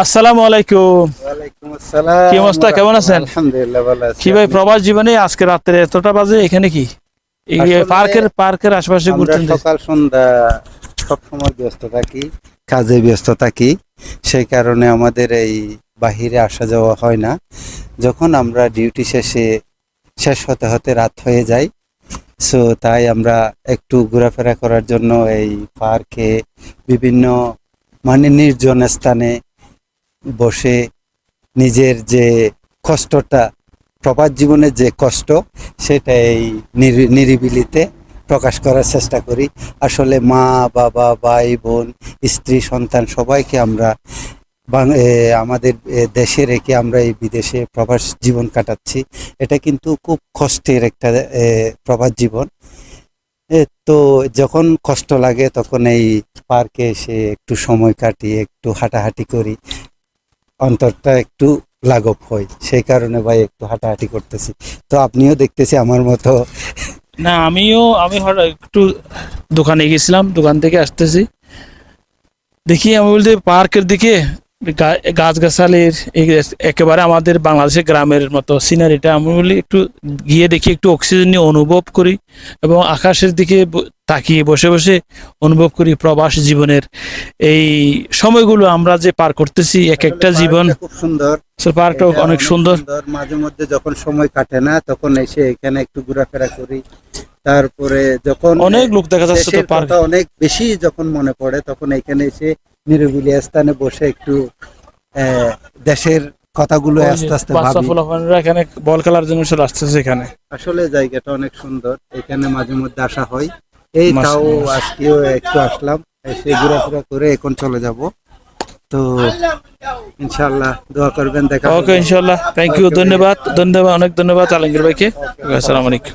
আসসালামু আলাইকুম। ওয়ালাইকুম আসসালাম। কি অবস্থা, কেমন আছেন? আলহামদুলিল্লাহ ভালো আছি। কি ভাই, প্রবাস জীবনে আজকে রাত্রে এতটা বাজে এখানে কি এই আসলে পার্কের আশেপাশে আমরা ঘুরতেন? সকাল সন্ধ্যা সব সময় ব্যস্ত থাকি, কাজে ব্যস্ত থাকি। সেই কারণে আমাদের এই বাহিরে আসা যাওয়া হয় না। যখন আমরা ডিউটি শেষ হতে হতে রাত হয়ে যায়, সো তাই আমরা একটু ঘোরাফেরা করার জন্য এই পার্কে বিভিন্ন নির্জন স্থানে বসে নিজের যে কষ্টটা, প্রবাস জীবনের যে কষ্ট, সেটা এই নিরিবিলিতে প্রকাশ করার চেষ্টা করি। আসলে মা বাবা ভাই বোন স্ত্রী সন্তান সবাইকে আমরা আমাদের দেশে রেখে আমরা এই বিদেশে প্রবাস জীবন কাটাচ্ছি। এটা কিন্তু খুব কষ্টের একটা প্রবাস জীবন। তো যখন কষ্ট লাগে তখন এই পার্কে এসে একটু সময় কাটিয়ে একটু হাঁটাহাঁটি করি, অন্তরটা একটু লাঘব হয়। সেই কারণে ভাই একটু হাঁটাহাঁটি করতেছি। তো আপনিও দেখতেছি আমার মতো। না, আমি হঠাৎ একটু দোকানে গেছিলাম, দোকান থেকে আসতেছি, দেখি আমি বলতে পার্কের দিকে গাছগাছালির একেবারে আমাদের বাংলাদেশের গ্রামের মতো সিনারিটা, আমি বলি একটু গিয়ে দেখি, একটু অক্সিজেন নিয়ে অনুভব করি এবং আকাশের দিকে তাকিয়ে বসে বসে অনুভব করি প্রবাস জীবনের এই সময়গুলো আমরা যে পার করতেছি, এক একটা জীবন। খুব সুন্দর, পার্কটা অনেক সুন্দর। মাঝে মধ্যে যখন সময় কাটে না তখন এসে এখানে একটু ঘোরাফেরা করি। তারপরে যখন অনেক লোক দেখা যাচ্ছে তো দেশের পার্কে। কথা অনেক বেশি যখন মনে পড়ে তখন এখানে এসে নিরিবিলি স্থানে বসে একটু দেশের কথাগুলো আস্তে আস্তে বাচ্চা ভাবি। পোলাপানরা এখানে বল খেলার জন্য চলে আসতেছে এখানে। আসলে জায়গাটা অনেক সুন্দর, এখানে মাঝে মধ্যে আসা হয়। এই তাও মাশাআল্লাহ। আজকেও একটু আসলাম, এসে ঘোরাফেরা করে এখন চলে যাব। তো ইনশাআল্লাহ দোয়া করবেন, দেখা ওকে, ইনশাআল্লাহ। থ্যাংক ইউ, ধন্যবাদ, অনেক ধন্যবাদ আলমগীর ভাইকে। আসসালামু আলাইকুম।